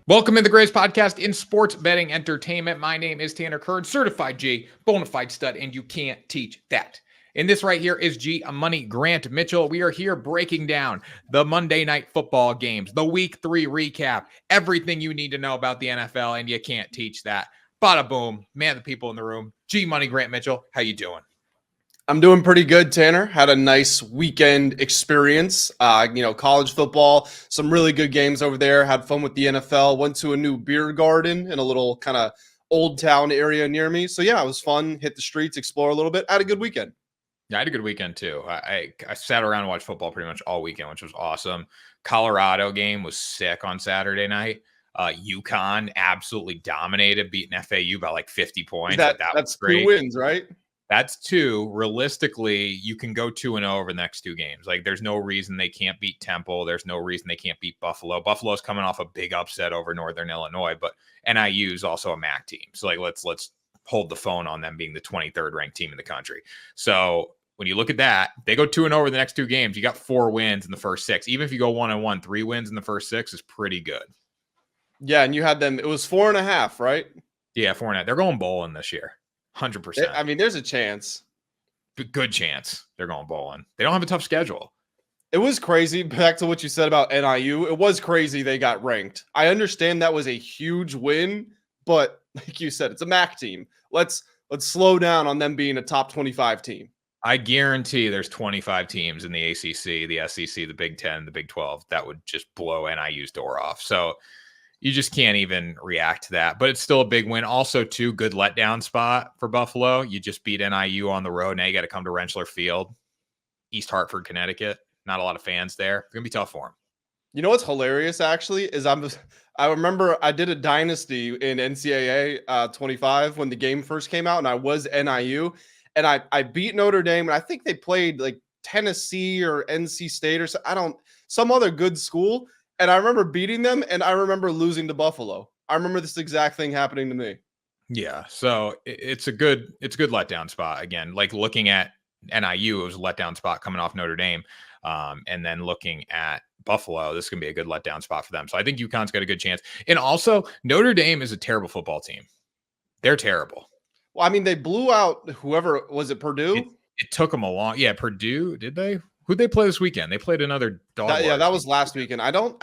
Welcome to the greatest podcast in sports betting entertainment. My name is Tanner Curd, certified G, bona fide stud, and you can't teach that. And this right here is G Money Grant Mitchell. We are here breaking down the Monday night football games, the week 3 recap, everything you need to know about the NFL, and you can't teach that. Bada boom, man, the people in the room. G Money Grant Mitchell, how you doing? I'm doing pretty good, Tanner. Had a nice weekend experience. College football, some really good games over there. Had fun with the NFL. Went to a new beer garden in a little kind of old town area near me. So yeah, it was fun. Hit the streets, explore a little bit. Had a good weekend. Yeah, I had a good weekend too. I sat around and watched football pretty much all weekend, which was awesome. Colorado game was sick on Saturday night. UConn absolutely dominated, beating FAU by like 50 points. That That's was great. 2 wins, right? That's 2. Realistically, you can go 2-0 over the next 2 games. Like, there's no reason they can't beat Temple. There's no reason they can't beat Buffalo. Buffalo's coming off a big upset over Northern Illinois, but NIU is also a MAC team. So, like, let's hold the phone on them being the 23rd ranked team in the country. So, when you look at that, they go 2-0 over the next 2 games. You got 4 wins in the first 6. Even if you go 1-1, 3 wins in the first 6 is pretty good. Yeah, and you had them. It was 4.5, right? Yeah, 4.5. They're going bowling this year. 100%. I mean, there's a chance. Good chance they're going bowling. They don't have a tough schedule. It was crazy. Back to what you said about NIU. It was crazy they got ranked. I understand that was a huge win, but like you said, it's a MAC team. Let's slow down on them being a top 25 team. I guarantee there's 25 teams in the ACC, the SEC, the Big 10, the Big 12 that would just blow NIU's door off. So you just can't even react to that. But it's still a big win. Also, too, good letdown spot for Buffalo. You just beat NIU on the road. Now you got to come to Rentschler Field, East Hartford, Connecticut. Not a lot of fans there. It's going to be tough for them. You know what's hilarious, actually, is I remember I did a dynasty in NCAA 25 when the game first came out, and I was NIU, and I beat Notre Dame, and I think they played like Tennessee or NC State or some other good school. And I remember beating them, and I remember losing to Buffalo. I remember this exact thing happening to me. Yeah, so it's a good letdown spot. Again, like looking at NIU, it was a letdown spot coming off Notre Dame. And then looking at Buffalo, this is going to be a good letdown spot for them. So I think UConn's got a good chance. And also, Notre Dame is a terrible football team. They're terrible. Well, I mean, they blew out whoever, was it Purdue? It took them a long, Purdue, did they? Who'd they play this weekend? They played another dog. That was last weekend. I don't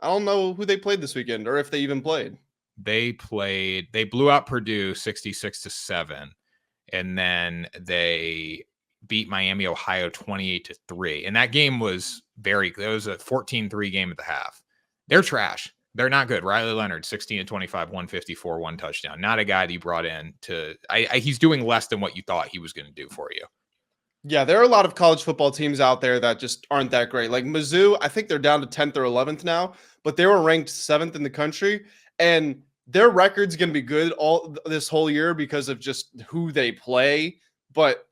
know who they played this weekend or if they even played. They blew out Purdue 66-7. And then they beat Miami, Ohio 28-3. And that game was it was a 14-3 game at the half. They're trash. They're not good. Riley Leonard, 16-25, 154, 1 touchdown. Not a guy that you brought in he's doing less than what you thought he was going to do for you. Yeah, there are a lot of college football teams out there that just aren't that great. Like Mizzou, I think they're down to 10th or 11th now, but they were ranked 7th in the country, and their record's going to be good all this whole year because of just who they play. But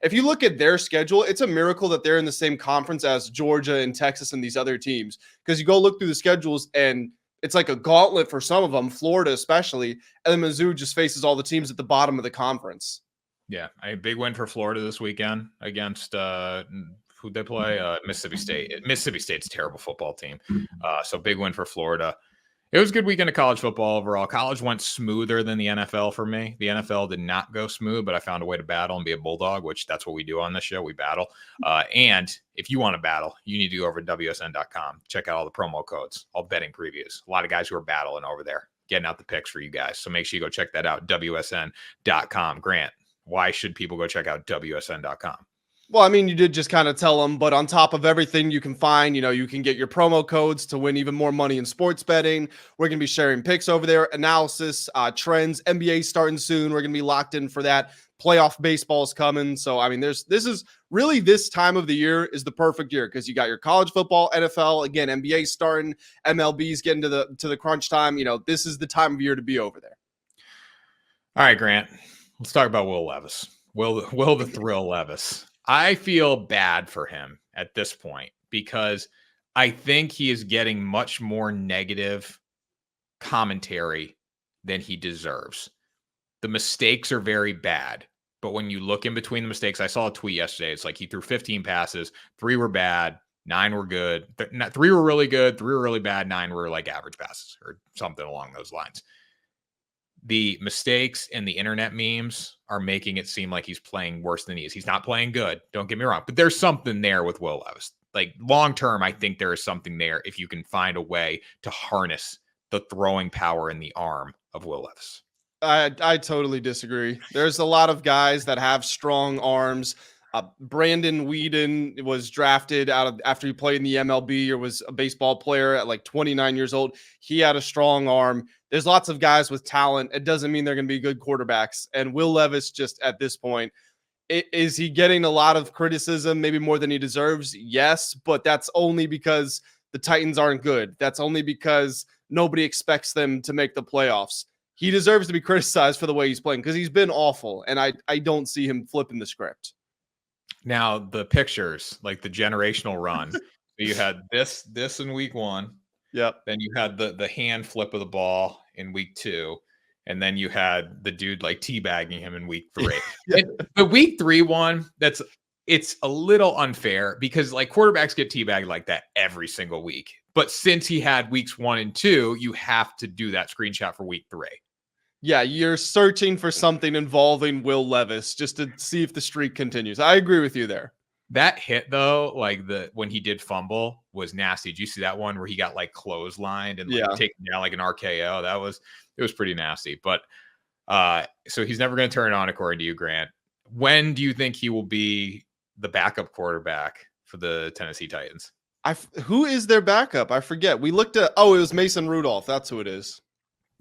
if you look at their schedule, it's a miracle that they're in the same conference as Georgia and Texas and these other teams, because you go look through the schedules and it's like a gauntlet for some of them, Florida especially, and then Mizzou just faces all the teams at the bottom of the conference. Yeah, a big win for Florida this weekend against who'd they play? Mississippi State. Mississippi State's a terrible football team. So big win for Florida. It was a good weekend of college football overall. College went smoother than the NFL for me. The NFL did not go smooth, but I found a way to battle and be a bulldog, which that's what we do on this show. We battle. And if you want to battle, you need to go over to WSN.com. Check out all the promo codes, all betting previews. A lot of guys who are battling over there, getting out the picks for you guys. So make sure you go check that out, WSN.com. Grant, why should people go check out WSN.com? Well, I mean, you did just kind of tell them, but on top of everything you can find, you can get your promo codes to win even more money in sports betting. We're going to be sharing picks over there, analysis, trends, NBA starting soon. We're going to be locked in for that. Playoff baseball's coming. So, I mean, this time of the year is the perfect year because you got your college football, NFL, again, NBA starting, MLB's getting to the crunch time. This is the time of year to be over there. All right, Grant, let's talk about Will Levis. Will the Thrill Levis. I feel bad for him at this point because I think he is getting much more negative commentary than he deserves. The mistakes are very bad, but when you look in between the mistakes, I saw a tweet yesterday. It's like he threw 15 passes, 3 were bad, 9 were good. 3 were really good. 3 were really bad. 9 were like average passes or something along those lines. The mistakes and the internet memes are making it seem like he's playing worse than he is. He's not playing good. Don't get me wrong, but there's something there with Will Levis. Like long term, I think there is something there if you can find a way to harness the throwing power in the arm of Will Levis. I totally disagree. There's a lot of guys that have strong arms. Brandon Whedon was drafted out of after he played in the MLB or was a baseball player at like 29 years old. He had a strong arm. There's lots of guys with talent. It doesn't mean they're going to be good quarterbacks. And Will Levis, just at this point, is he getting a lot of criticism, maybe more than he deserves? Yes, but that's only because the Titans aren't good. That's only because nobody expects them to make the playoffs. He deserves to be criticized for the way he's playing because he's been awful, and I don't see him flipping the script. Now the pictures, like the generational run. You had this in week 1. Yep. Then you had the hand flip of the ball in week 2. And then you had the dude like teabagging him in week 3. Yeah. The week 3 one, it's a little unfair because like quarterbacks get teabagged like that every single week. But since he had weeks 1 and 2, you have to do that screenshot for week 3. Yeah, you're searching for something involving Will Levis just to see if the streak continues. I agree with you there. That hit though, like when he did fumble was nasty. Did you see that one where he got like clotheslined and like taken down like an RKO? It was pretty nasty. But so he's never going to turn it on, according to you, Grant. When do you think he will be the backup quarterback for the Tennessee Titans? Who is their backup? I forget. We looked at it was Mason Rudolph. That's who it is.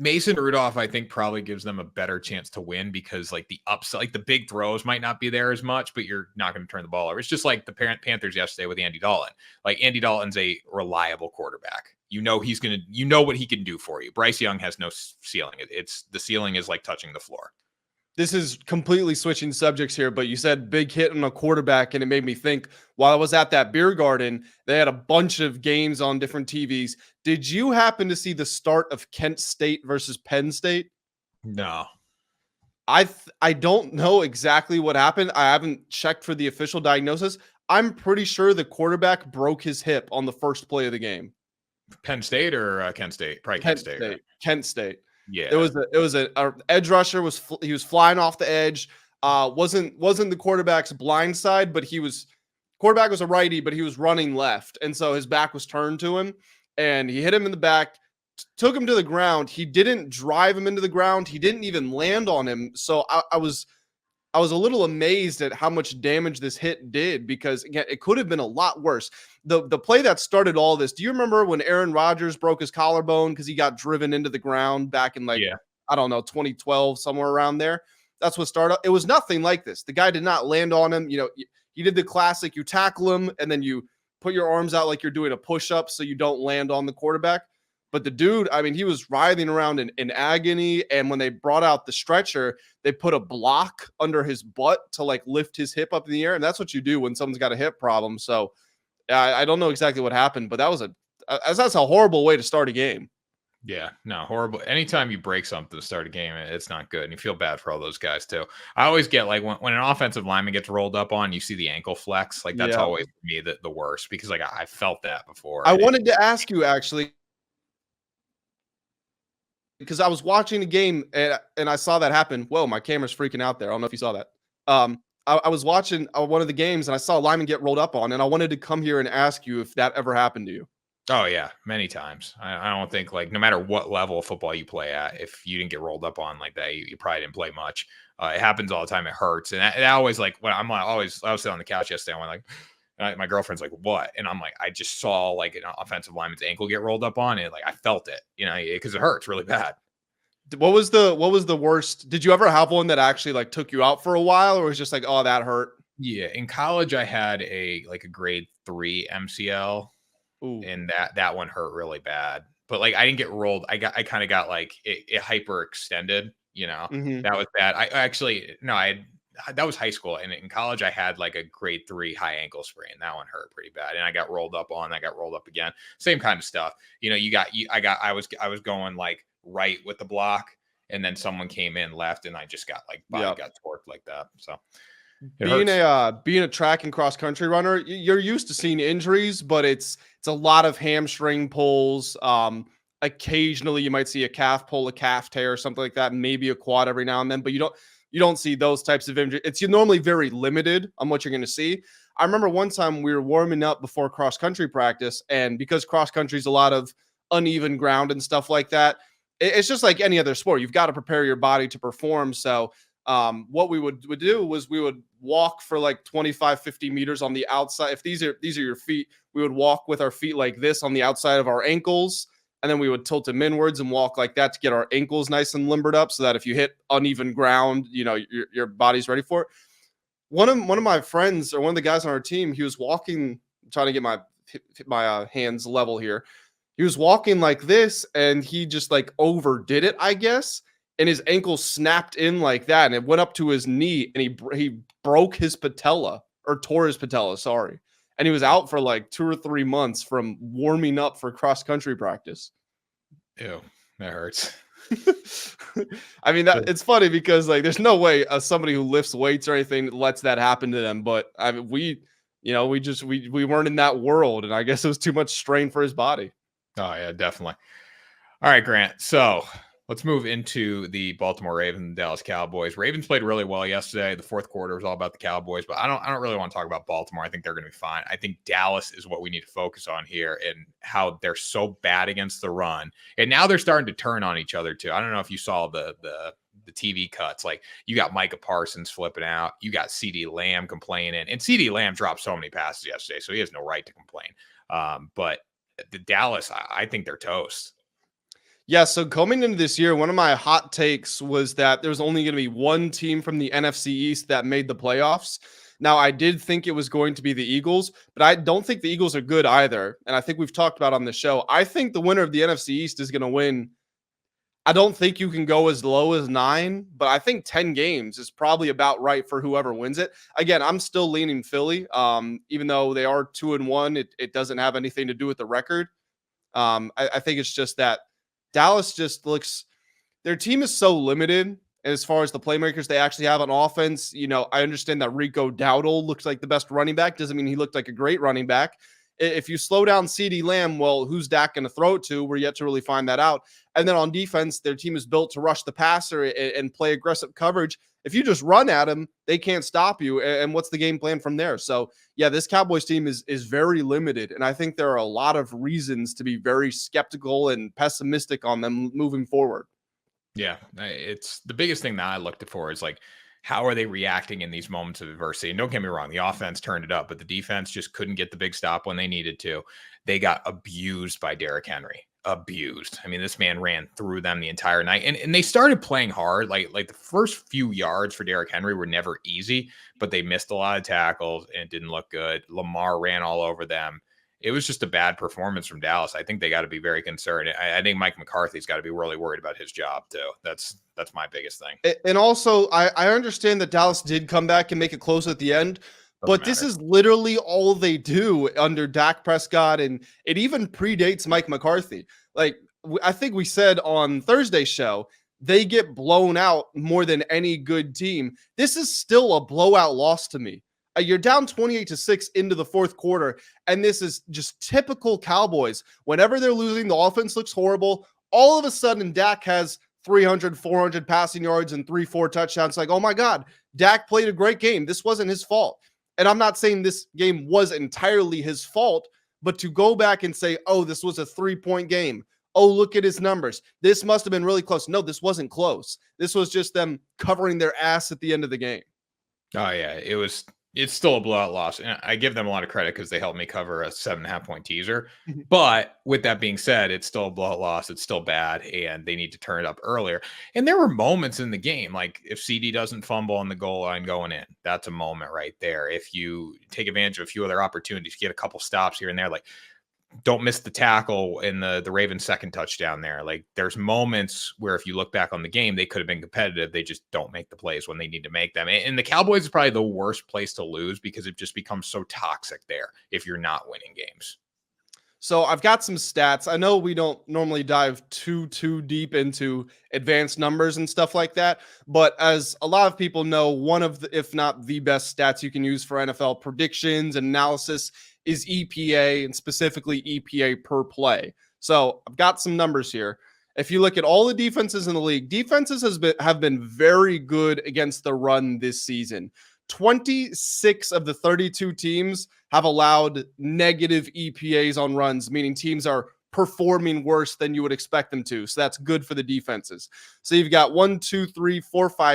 Mason Rudolph, I think, probably gives them a better chance to win because like the upside, like the big throws might not be there as much, but you're not going to turn the ball over. It's just like the Panthers yesterday with Andy Dalton. Like Andy Dalton's a reliable quarterback. You know what he can do for you. Bryce Young has no ceiling. It's the ceiling is like touching the floor. This is completely switching subjects here, but you said big hit on a quarterback, and it made me think while I was at that beer garden, they had a bunch of games on different TVs. Did you happen to see the start of Kent State versus Penn State? No. I don't know exactly what happened. I haven't checked for the official diagnosis. I'm pretty sure the quarterback broke his hip on the first play of the game. Penn State or Kent State? Probably Kent State. Right? Kent State. Yeah, it was a edge rusher he was flying off the edge. Wasn't the quarterback's blind side, but quarterback was a righty, but he was running left, and so his back was turned to him, and he hit him in the back, took him to the ground. He didn't drive him into the ground. He didn't even land on him. So I was a little amazed at how much damage this hit did because again, it could have been a lot worse. The play that started all this. Do you remember when Aaron Rodgers broke his collarbone because he got driven into the ground back in I don't know, 2012, somewhere around there? That's what started. It was nothing like this. The guy did not land on him. You know, he did the classic, you tackle him and then you put your arms out like you're doing a push-up so you don't land on the quarterback. But the dude, I mean, he was writhing around in agony. And when they brought out the stretcher, they put a block under his butt to like lift his hip up in the air. And that's what you do when someone's got a hip problem. So I don't know exactly what happened, but that's a horrible way to start a game. Yeah, no, horrible. Anytime you break something to start a game, it's not good. And you feel bad for all those guys too. I always get like when an offensive lineman gets rolled up on, you see the ankle flex. Like that's always for me the worst because like I felt that before. I wanted to ask you actually, because I was watching the game and I saw that happen. Whoa, my camera's freaking out there. I don't know if you saw that. I was watching one of the games and I saw a lineman get rolled up on, and I wanted to come here and ask you if that ever happened to you. Oh yeah, many times. I don't think like no matter what level of football you play at, if you didn't get rolled up on like that, you probably didn't play much. It happens all the time. It hurts, and I always like when I was sitting on the couch yesterday. I went like, my girlfriend's like, "What?" And I'm like, I just saw like an offensive lineman's ankle get rolled up on, and like I felt it, because it hurts really bad. What was the worst? Did you ever have one that actually like took you out for a while, or was just like, oh, that hurt? Yeah, in college I had a grade 3 MCL. Ooh. And that one hurt really bad. But like I didn't get rolled. I kind of got like it hyperextended, Mm-hmm. That was bad. That was high school. And in college I had like a grade 3 high ankle sprain. That one hurt pretty bad. And I got rolled up on, I got rolled up again. Same kind of stuff. I was going like right with the block, and then someone came in left, and I just got like got torqued like that. So It hurts. Being a track and cross country runner, you're used to seeing injuries, but it's a lot of hamstring pulls. Occasionally you might see a calf pull, a calf tear, or something like that, maybe a quad every now and then, but you don't see those types of injuries. It's normally very limited on what you're going to see. I remember one time we were warming up before cross country practice, and because cross country is a lot of uneven ground and stuff like that, it's just like any other sport. You've got to prepare your body to perform. So what we would do was we would walk for like 25, 50 meters on the outside. If these are your feet, we would walk with our feet like this on the outside of our ankles. And then we would tilt them inwards and walk like that to get our ankles nice and limbered up so that if you hit uneven ground, your body's ready for it. One of my friends, or one of the guys on our team, he was walking, trying to get my hands level here. He was walking like this, and he just like overdid it, I guess. And his ankle snapped in like that, and it went up to his knee, and he broke his patella, or tore his patella, sorry. And he was out for like 2 or 3 months from warming up for cross country practice. Ew, that hurts. I mean, it's funny because like there's no way somebody who lifts weights or anything lets that happen to them. But I mean, we weren't in that world, and I guess it was too much strain for his body. Oh yeah, definitely. All right, Grant. So let's move into the Baltimore Ravens and Dallas Cowboys. Ravens played really well yesterday. The fourth quarter was all about the Cowboys, but I don't really want to talk about Baltimore. I think they're going to be fine. I think Dallas is what we need to focus on here, and how they're so bad against the run. And now they're starting to turn on each other too. I don't know if you saw the TV cuts. Like, you got Micah Parsons flipping out. You got CeeDee Lamb complaining. And CeeDee Lamb dropped so many passes yesterday, so he has no right to complain. But the Dallas, I think they're toast. Yeah, so coming into this year, one of my hot takes was that there was only going to be one team from the NFC East that made the playoffs. Now, I did think it was going to be the Eagles, but I don't think the Eagles are good either. And I think we've talked about on the show, I think the winner of the NFC East is going to win. I don't think you can go as low as 9, but I think 10 games is probably about right for whoever wins it. Again, I'm still leaning Philly. Even though they are 2-1, it doesn't have anything to do with the record. I think it's just that Dallas just looks, their team is so limited as far as the playmakers they actually have on offense. I understand that Rico Dowdle looks like the best running back. Doesn't mean he looked like a great running back. If you slow down CeeDee Lamb, well, who's Dak going to throw it to? We're yet to really find that out. And then on defense, their team is built to rush the passer and play aggressive coverage. If you just run at them, they can't stop you. And what's the game plan from there? So, yeah, this Cowboys team is very limited. And I think there are a lot of reasons to be very skeptical and pessimistic on them moving forward. Yeah, it's the biggest thing that I looked for is like, how are they reacting in these moments of adversity? And don't get me wrong, the offense turned it up, but the defense just couldn't get the big stop when they needed to. They got abused by Derrick Henry. Abused. I mean, this man ran through them the entire night, and they started playing hard. Like the first few yards for Derrick Henry were never easy, but they missed a lot of tackles and it didn't look good. Lamar ran all over them. It was just a bad performance from Dallas. I think they got to be very concerned. I think Mike McCarthy's got to be really worried about his job too. That's my biggest thing. And also, I understand that Dallas did come back and make it close at the end, but this is literally all they do under Dak Prescott, and it even predates Mike McCarthy. Like, I think we said on Thursday's show, they get blown out more than any good team. This is still a blowout loss to me. You're down 28-6 into the fourth quarter, and this is just typical Cowboys. Whenever they're losing, the offense looks horrible. All of a sudden, Dak has 300, 400 passing yards and 3-4 touchdowns. Like, oh my God, Dak played a great game. This wasn't his fault. And I'm not saying this game was entirely his fault, but to go back and say, oh, this was a 3-point game. Oh, look at his numbers. This must have been really close. No, this wasn't close. This was just them covering their ass at the end of the game. Oh yeah, it's still a blowout loss. And I give them a lot of credit because they helped me cover a 7.5-point teaser. But with that being said, it's still a blowout loss. It's still bad, and they need to turn it up earlier. And there were moments in the game, like if CD doesn't fumble on the goal line going in, that's a moment right there. If you take advantage of a few other opportunities, get a couple stops here and there, like don't miss the tackle in the Ravens' second touchdown there. Like there's moments where if you look back on the game, they could have been competitive. They just don't make the plays when they need to make them. And the Cowboys is probably the worst place to lose because it just becomes so toxic there if you're not winning games. So I've got some stats. I know we don't normally dive too deep into advanced numbers and stuff like that, but as a lot of people know, one of the, if not the best stats you can use for NFL predictions and analysis is EPA, and specifically EPA per play. So I've got some numbers here. If you look at all the defenses in the league, defenses have been very good against the run this season. 26 of the 32 teams have allowed negative EPAs on runs, meaning teams are performing worse than you would expect them to. So that's good for the defenses. So you've got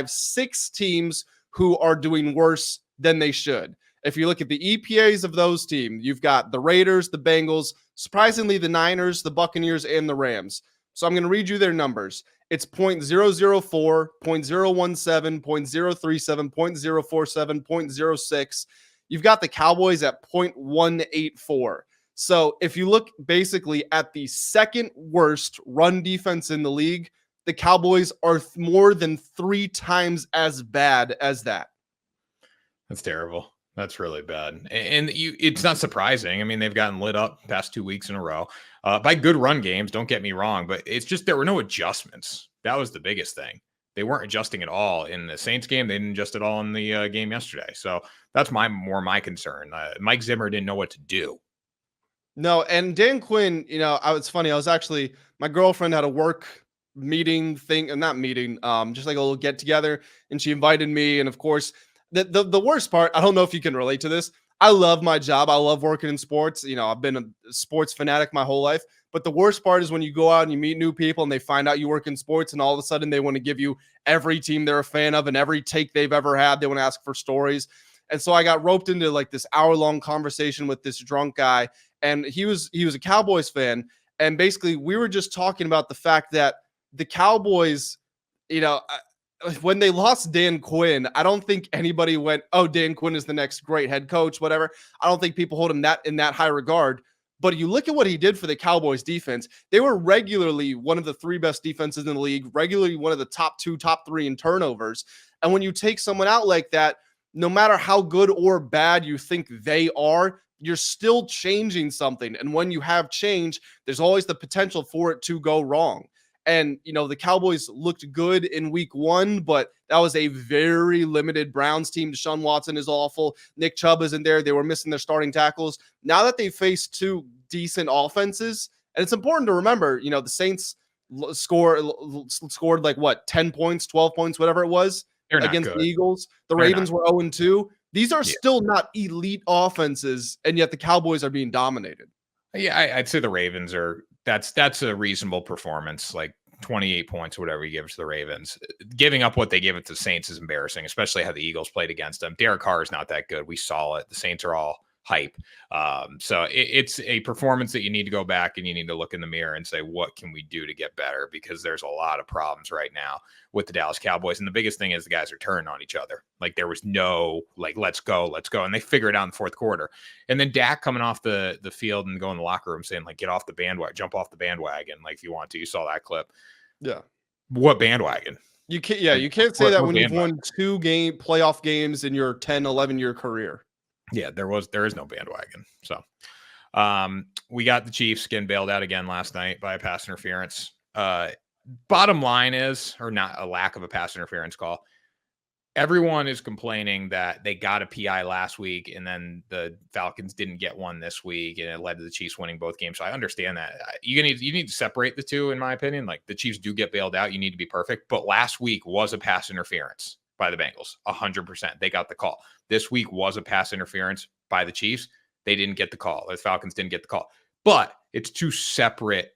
6 teams who are doing worse than they should. If you look at the EPAs of those teams, you've got the Raiders, the Bengals, surprisingly, the Niners, the Buccaneers, and the Rams. So I'm going to read you their numbers. It's 0.004, 0.017, 0.037, 0.047, 0.06. You've got the Cowboys at 0.184. So if you look basically at the second worst run defense in the league, the Cowboys are more than 3 times as bad as that. That's terrible. That's really bad. And it's not surprising. I mean, they've gotten lit up past 2 weeks in a row by good run games. Don't get me wrong, but it's just there were no adjustments. That was the biggest thing. They weren't adjusting at all in the Saints game. They didn't adjust at all in the game yesterday. So that's my concern. Mike Zimmer didn't know what to do. No, and Dan Quinn, it's funny. I was actually, my girlfriend had a work meeting thing, and not meeting, just like a little get together, and she invited me. And of course, the worst part, I don't know if you can relate to this. I love my job. I love working in sports. I've been a sports fanatic my whole life. But the worst part is when you go out and you meet new people and they find out you work in sports, and all of a sudden they want to give you every team they're a fan of and every take they've ever had. They want to ask for stories. And so I got roped into like this hour-long conversation with this drunk guy, and he was a Cowboys fan. And basically we were just talking about the fact that the Cowboys, when they lost Dan Quinn, I don't think anybody went, oh, Dan Quinn is the next great head coach, whatever. I don't think people hold him in that high regard. But you look at what he did for the Cowboys defense. They were regularly one of the 3 best defenses in the league, regularly one of the top 2, top 3 in turnovers. And when you take someone out like that, no matter how good or bad you think they are, you're still changing something. And when you have change, there's always the potential for it to go wrong. And, the Cowboys looked good in week 1, but that was a very limited Browns team. Deshaun Watson is awful. Nick Chubb isn't there. They were missing their starting tackles. Now that they face 2 decent offenses, and it's important to remember, the Saints scored like 10 points, 12 points, whatever it was against the Eagles. The Ravens were 0-2. These are still not elite offenses, and yet the Cowboys are being dominated. Yeah, I'd say the Ravens are. That's a reasonable performance, like 28 points, whatever you give to the Ravens. Giving up what they give it to the Saints is embarrassing, especially how the Eagles played against them. Derek Carr is not that good. We saw it. The Saints are all hype. So it's a performance that you need to go back and you need to look in the mirror and say, what can we do to get better? Because there's a lot of problems right now with the Dallas Cowboys. And the biggest thing is the guys are turning on each other. Like there was no, let's go. And they figure it out in the fourth quarter. And then Dak coming off the field and going in the locker room saying, get off the bandwagon, jump off the bandwagon. If you want to, you saw that clip. Yeah. What bandwagon? You can't, you can't say that when you've won 2 playoff games in your 10, 11 year career. Yeah, there is no bandwagon. So we got the Chiefs getting bailed out again last night by a pass interference. Bottom line is, or not a lack of a pass interference call. Everyone is complaining that they got a PI last week and then the Falcons didn't get one this week and it led to the Chiefs winning both games. So I understand that. You need to separate the two, in my opinion. Like the Chiefs do get bailed out. You need to be perfect. But last week was a pass interference by the Bengals. 100%. They got the call. This week was a pass interference by the Chiefs. They didn't get the call. The Falcons didn't get the call. But it's 2 separate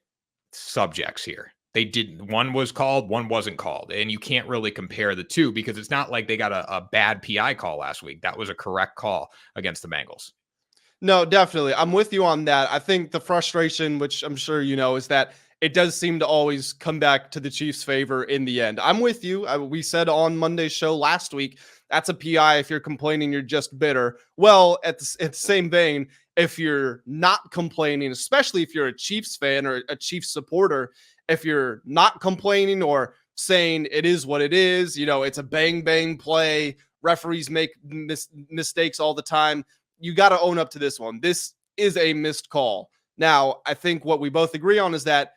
subjects here. They didn't. One was called, one wasn't called. And you can't really compare the two because it's not like they got a bad PI call last week. That was a correct call against the Bengals. No, definitely. I'm with you on that. I think the frustration, which I'm sure you know, is that it does seem to always come back to the Chiefs' favor in the end. I'm with you. We said on Monday's show last week, that's a PI. If you're complaining, you're just bitter. Well, at the same vein, if you're not complaining, especially if you're a Chiefs fan or a Chiefs supporter, if you're not complaining or saying it is what it is, it's a bang, bang play. Referees make mistakes all the time. You got to own up to this one. This is a missed call. Now, I think what we both agree on is that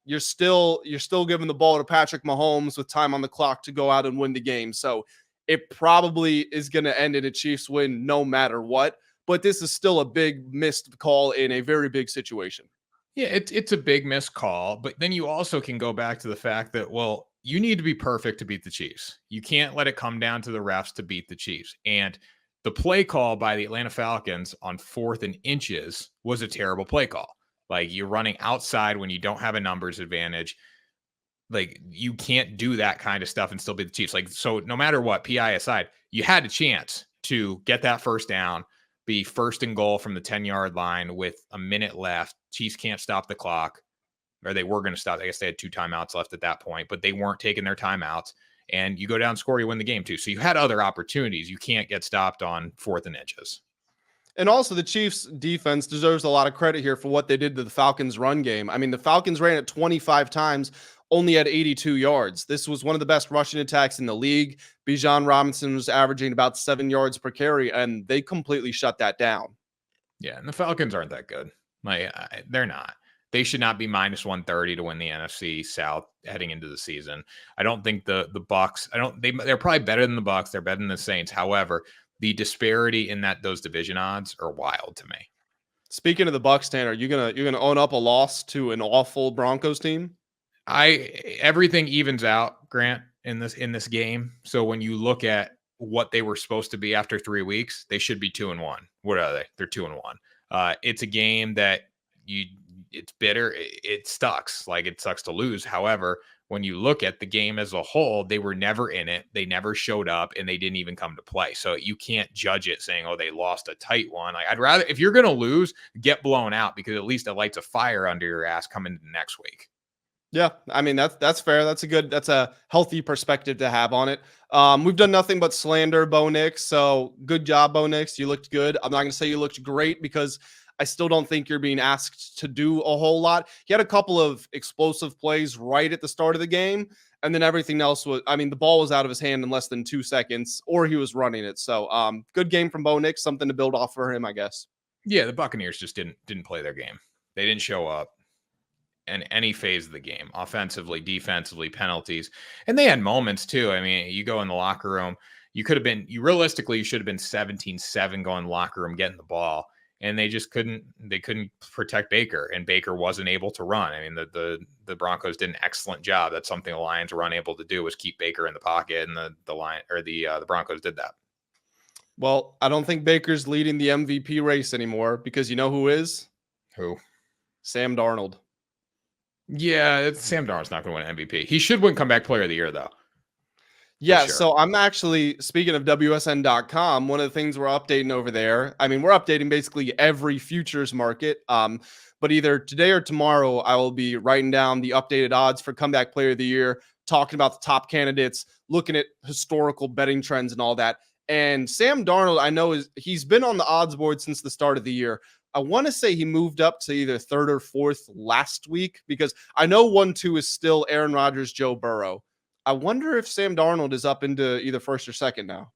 you're still giving the ball to Patrick Mahomes with time on the clock to go out and win the game. So it probably is going to end in a Chiefs win no matter what. But this is still a big missed call in a very big situation. Yeah, it's a big missed call, but then you also can go back to the fact that, well, you need to be perfect to beat the Chiefs. You can't let it come down to the refs to beat the Chiefs. And the play call by the Atlanta Falcons on 4th and inches was a terrible play call. Like, you're running outside when you don't have a numbers advantage. Like, you can't do that kind of stuff and still beat the Chiefs. Like, so no matter what, PI aside, you had a chance to get that first down, be first and goal from the 10-yard line with a minute left. Chiefs can't stop the clock, or they were going to stop. I guess they had 2 timeouts left at that point, but they weren't taking their timeouts. And you go down, score, you win the game too. So you had other opportunities. You can't get stopped on 4th and inches. And also, the Chiefs defense deserves a lot of credit here for what they did to the Falcons run game. I mean, the Falcons ran it 25 times, only had 82 yards. This was one of the best rushing attacks in the league. Bijan Robinson was averaging about 7 yards per carry, and they completely shut that down. Yeah, and the Falcons aren't that good. Like, they're not. They should not be minus 130 to win the NFC South heading into the season. I don't think the Bucks. They're probably better than the Bucks. They're better than the Saints. However, the disparity in those division odds are wild to me. Speaking of the Bucks, Tanner, you're gonna own up a loss to an awful Broncos team? Everything evens out, Grant, in this game. So when you look at what they were supposed to be after 3 weeks, they should be 2-1. What are they? They're 2-1. It's a game that it's bitter. It sucks. Like, it sucks to lose. However, when you look at the game as a whole, they were never in it. They never showed up, and they didn't even come to play. So you can't judge it saying, oh, they lost a tight one. Like, I'd rather, if you're going to lose, get blown out, because at least it lights a fire under your ass coming into next week. Yeah, I mean, that's fair. That's a healthy perspective to have on it. We've done nothing but slander Bo Nix, so good job, Bo Nix. You looked good. I'm not going to say you looked great, because I still don't think you're being asked to do a whole lot. He had a couple of explosive plays right at the start of the game, and then everything else was, I mean, the ball was out of his hand in less than 2 seconds, or he was running it. So good game from Bo Nix, something to build off for him, I guess. Yeah, the Buccaneers just didn't play their game. They didn't show up in any phase of the game, offensively, defensively, penalties. And they had moments too. I mean, you go in the locker room, you should have been 17-7 going in the locker room, getting the ball. And they just couldn't protect Baker, and Baker wasn't able to run. I mean, the Broncos did an excellent job. That's something the Lions were unable to do, was keep Baker in the pocket, and the Broncos did that. Well, I don't think Baker's leading the MVP race anymore, because you know who is? Who? Sam Darnold. Yeah, Sam Darnold's not going to win MVP. He should win Comeback Player of the Year, though. Yeah, sure. So I'm actually, speaking of WSN.com, one of the things we're updating over there, I mean, we're updating basically every futures market, but either today or tomorrow, I will be writing down the updated odds for Comeback Player of the Year, talking about the top candidates, looking at historical betting trends and all that. And Sam Darnold, I know, he's been on the odds board since the start of the year. I want to say he moved up to either 3rd or 4th last week, because I know 1-2 is still Aaron Rodgers, Joe Burrow. I wonder if Sam Darnold is up into either 1st or 2nd now.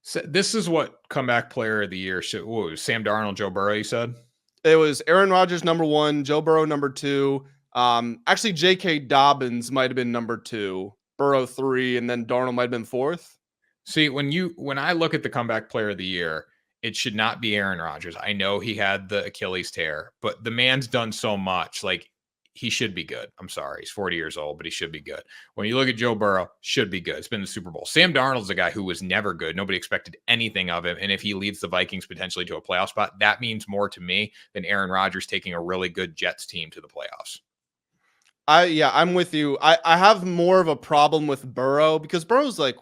So this is what Comeback Player of the Year should. Whoa, Sam Darnold, Joe Burrow, you said? It was Aaron Rodgers number 1, Joe Burrow number 2. Actually, J.K. Dobbins might have been number 2, Burrow 3, and then Darnold might have been 4th. See, when I look at the Comeback Player of the Year, it should not be Aaron Rodgers. I know he had the Achilles tear, but the man's done so much. Like, he should be good. I'm sorry. He's 40 years old, but he should be good. When you look at Joe Burrow, should be good. It's been the Super Bowl. Sam Darnold's a guy who was never good. Nobody expected anything of him. And if he leads the Vikings potentially to a playoff spot, that means more to me than Aaron Rodgers taking a really good Jets team to the playoffs. I'm with you. I have more of a problem with Burrow, because Burrow's like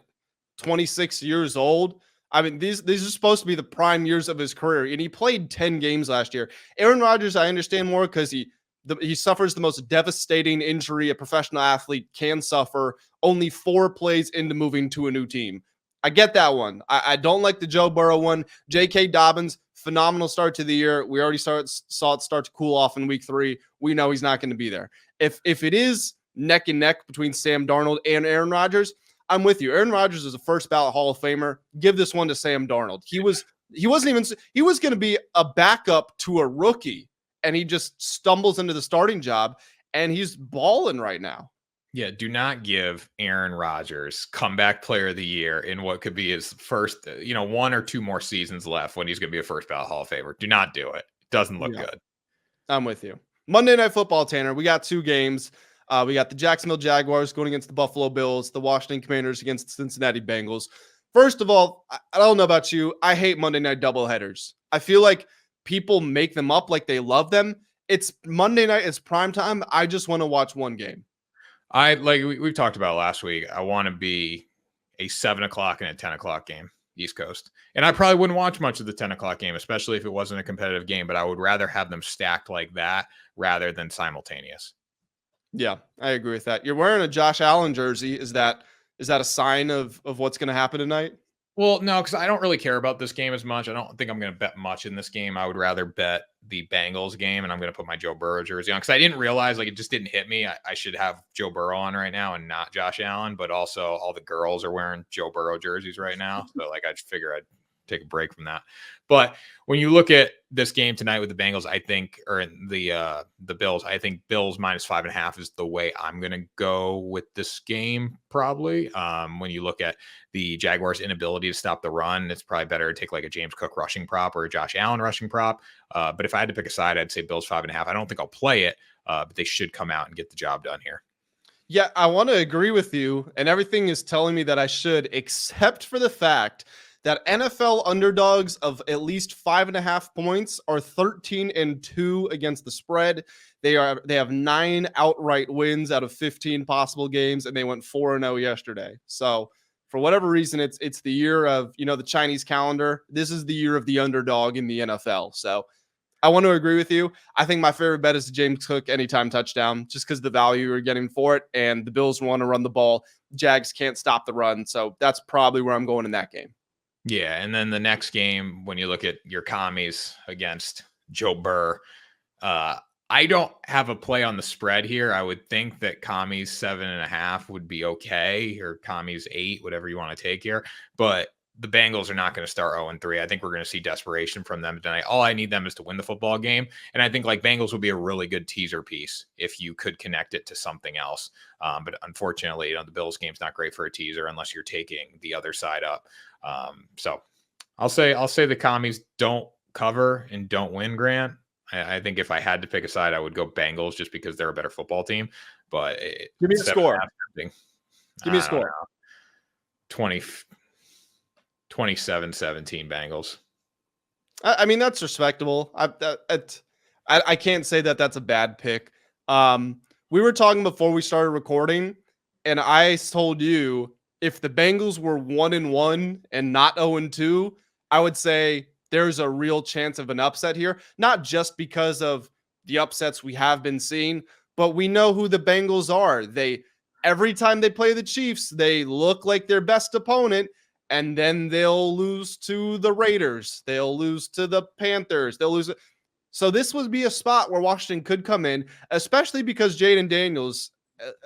26 years old. I mean, these are supposed to be the prime years of his career, and he played 10 games last year. Aaron Rodgers, I understand more, because he suffers the most devastating injury a professional athlete can suffer, only 4 plays into moving to a new team. I get that one. I don't like the Joe Burrow one. J.K. Dobbins, phenomenal start to the year. We already saw it start to cool off in week 3. We know he's not going to be there. If it is neck and neck between Sam Darnold and Aaron Rodgers, I'm with you. Aaron Rodgers is a first ballot Hall of Famer. Give this one to Sam Darnold. He was going to be a backup to a rookie, and he just stumbles into the starting job, and he's balling right now. Yeah, do not give Aaron Rodgers comeback player of the year in what could be his first, 1 or 2 more seasons left when he's going to be a first ballot Hall of Famer. Do not do it. Doesn't look Yeah, good. I'm with you. Monday Night Football, Tanner. We got 2 games. We got the Jacksonville Jaguars going against the Buffalo Bills, the Washington Commanders against the Cincinnati Bengals. First of all, I don't know about you. I hate Monday night doubleheaders. I feel like people make them up like they love them. It's Monday night, it's prime time. I just want to watch one game. We've talked about last week. I want to be a 7 o'clock and a 10 o'clock game, East Coast. And I probably wouldn't watch much of the 10 o'clock game, especially if it wasn't a competitive game, but I would rather have them stacked like that rather than simultaneous. Yeah, I agree with that. You're wearing a Josh Allen jersey. Is that a sign of what's going to happen tonight? Well, no, because I don't really care about this game as much. I don't think I'm going to bet much in this game. I would rather bet the Bengals game, and I'm going to put my Joe Burrow jersey on because I didn't realize, it just didn't hit me. I should have Joe Burrow on right now and not Josh Allen, but also all the girls are wearing Joe Burrow jerseys right now. So, I figure I'd take a break from that. But when you look at this game tonight with the Bengals, I think, or in the Bills, I think Bills -5.5 is the way I'm going to go with this game, probably. When you look at the Jaguars' inability to stop the run, it's probably better to take a James Cook rushing prop or a Josh Allen rushing prop. But if I had to pick a side, I'd say Bills 5.5. I don't think I'll play it, but they should come out and get the job done here. Yeah, I want to agree with you, and everything is telling me that I should, except for the fact that NFL underdogs of at least 5.5 points are 13-2 against the spread. They have 9 outright wins out of 15 possible games, and they went 4-0 yesterday. So for whatever reason, it's the year of the Chinese calendar. This is the year of the underdog in the NFL. So I want to agree with you. I think my favorite bet is the James Cook anytime touchdown, just because the value you're getting for it, and the Bills want to run the ball. Jags can't stop the run, so that's probably where I'm going in that game. Yeah, and then the next game, when you look at your commies against Joe Burr, I don't have a play on the spread here. I would think that commies 7.5 would be okay, or commies 8, whatever you want to take here. But the Bengals are not going to start 0-3. I think we're going to see desperation from them tonight. All I need them is to win the football game. And I think Bengals would be a really good teaser piece if you could connect it to something else. But unfortunately, the Bills game's not great for a teaser unless you're taking the other side up. So I'll say the commies don't cover and don't win, Grant. I think if I had to pick a side, I would go Bengals just because they're a better football team. But give me a score. Give me a score. 27-17 Bengals. I mean, that's respectable. I can't say that that's a bad pick. We were talking before we started recording, and I told you if the Bengals were 1-1 and not 0-2, I would say there's a real chance of an upset here. Not just because of the upsets we have been seeing, but we know who the Bengals are. Every time they play the Chiefs, they look like their best opponent, and then they'll lose to the Raiders. They'll lose to the Panthers. They'll lose. So this would be a spot where Washington could come in, especially because Jaden Daniels,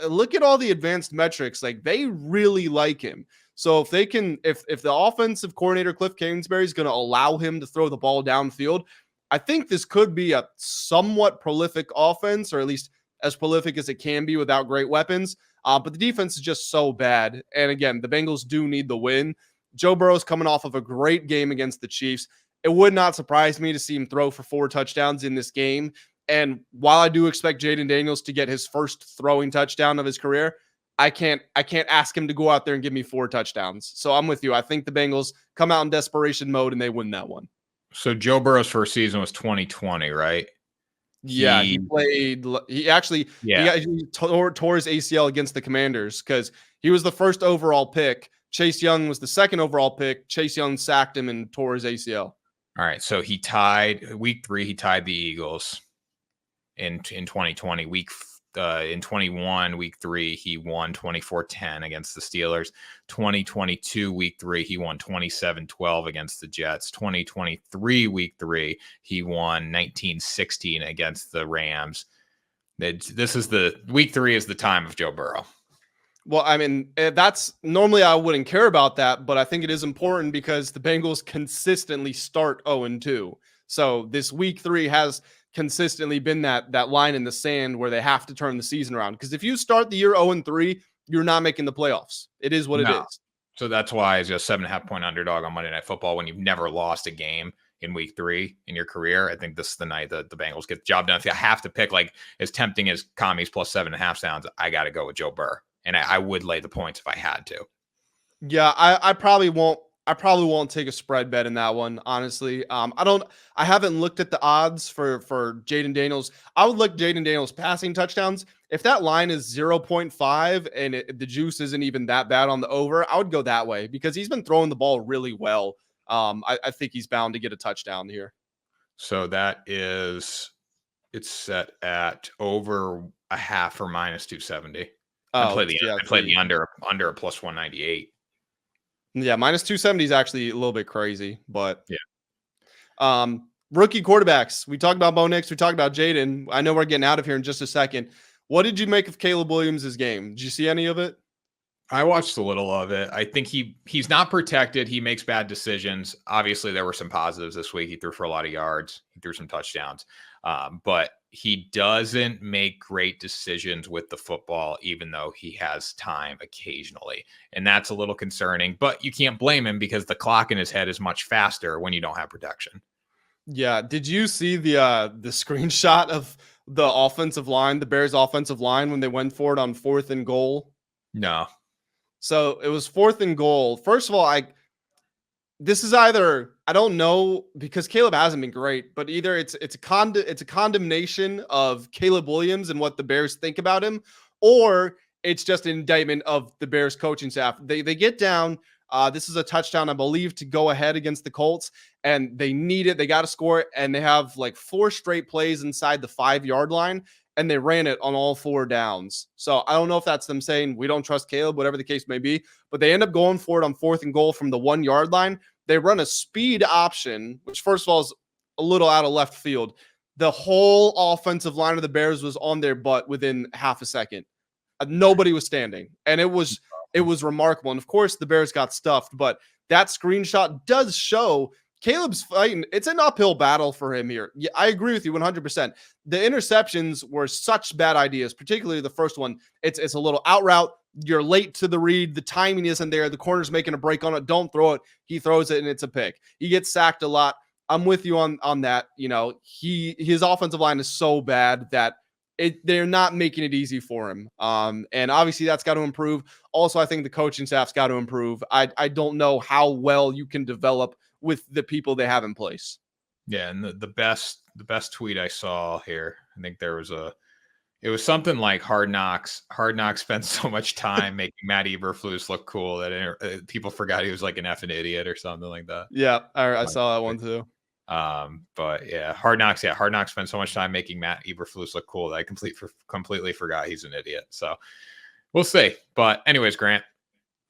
look at all the advanced metrics. They really like him. So if the offensive coordinator, Cliff Kingsbury, is going to allow him to throw the ball downfield, I think this could be a somewhat prolific offense, or at least as prolific as it can be without great weapons. But the defense is just so bad. And again, the Bengals do need the win. Joe Burrow's coming off of a great game against the Chiefs. It would not surprise me to see him throw for 4 touchdowns in this game. And while I do expect Jaden Daniels to get his first throwing touchdown of his career, I can't ask him to go out there and give me 4 touchdowns. So I'm with you. I think the Bengals come out in desperation mode and they win that one. So Joe Burrow's first season was 2020, right? Yeah, he tore his ACL against the Commanders because he was the first overall pick. Chase Young was the second overall pick. Chase Young sacked him and tore his ACL. All right, so he tied week 3. He tied the Eagles in 2020. In 21, week 3, he won 24-10 against the Steelers. 2022, week 3, he won 27-12 against the Jets. 2023, week 3, he won 19-16 against the Rams. This is week 3 is the time of Joe Burrow. Well, I mean, that's normally I wouldn't care about that, but I think it is important because the Bengals consistently start 0-2. So this week 3 has consistently been that line in the sand where they have to turn the season around. Because if you start the year 0-3, you're not making the playoffs. It is what it No. is. So that's why it's a 7.5-point underdog on Monday Night Football when you've never lost a game in week 3 in your career. I think this is the night that the Bengals get the job done. If you have to pick, like as tempting as Commies plus 7.5 sounds, I got to go with Joe Burr. And I would lay the points if I had to. Yeah, I probably won't. I probably won't take a spread bet in that one, honestly. I haven't looked at the odds for Jaden Daniels. I would look Jaden Daniels passing touchdowns. If that line is 0.5 and the juice isn't even that bad on the over, I would go that way because he's been throwing the ball really well. I think he's bound to get a touchdown here. So it's set at over a half or minus 270. I play the under a plus 198. Yeah, minus 270 is actually a little bit crazy, but yeah. Rookie quarterbacks. We talked about Bo Nix. We talked about Jaden. I know we're getting out of here in just a second. What did you make of Caleb Williams' game? Did you see any of it? I watched a little of it. I think he's not protected. He makes bad decisions. Obviously, there were some positives this week. He threw for a lot of yards. He threw some touchdowns. But he doesn't make great decisions with the football, even though he has time occasionally. And that's a little concerning. But you can't blame him because the clock in his head is much faster when you don't have protection. Yeah. Did you see the screenshot of the offensive line, the Bears offensive line, when they went for it on 4th and goal? No. So it was 4th and goal. First of all, this is either, I don't know, because Caleb hasn't been great, but either it's a condemnation of Caleb Williams and what the Bears think about him, or it's just an indictment of the Bears coaching staff. They get down. This is a touchdown, I believe, to go ahead against the Colts, and they need it. They got to score it, and they have like 4 straight plays inside the 5-yard line, and they ran it on all 4 downs. So I don't know if that's them saying we don't trust Caleb, whatever the case may be, but they end up going for it on 4th and goal from the 1-yard line. They run a speed option, which first of all is a little out of left field. The whole offensive line of the Bears was on their butt within half a second. Nobody was standing, and it was remarkable. And of course, the Bears got stuffed, but that screenshot does show Caleb's fighting. It's an uphill battle for him here. Yeah, I agree with you 100%. The interceptions were such bad ideas, particularly the first one. It's a little out route. You're late to the read. The timing isn't there. The corner's making a break on it. Don't throw it. He throws it, and it's a pick. He gets sacked a lot. I'm with you on that. You know, his offensive line is so bad that they're not making it easy for him. And obviously that's got to improve. Also, I think the coaching staff's got to improve. I don't know how well you can develop with the people they have in place. Yeah, and the best tweet I saw here, I think it was something like Hard Knocks spent so much time making Matt Eberflus look cool that people forgot he was like an effing idiot or something like that. Yeah, I saw that one too. But yeah, Hard Knocks spent so much time making Matt Eberflus look cool that I completely forgot he's an idiot. So we'll see. But anyways, Grant,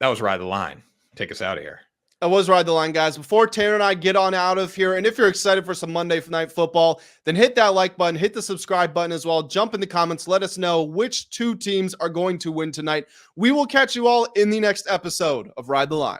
that was Ride the Line. Take us out of here. That was Ride the Line, guys. Before Tanner and I get on out of here, and if you're excited for some Monday Night Football, then hit that like button, hit the subscribe button as well. Jump in the comments. Let us know which 2 teams are going to win tonight. We will catch you all in the next episode of Ride the Line.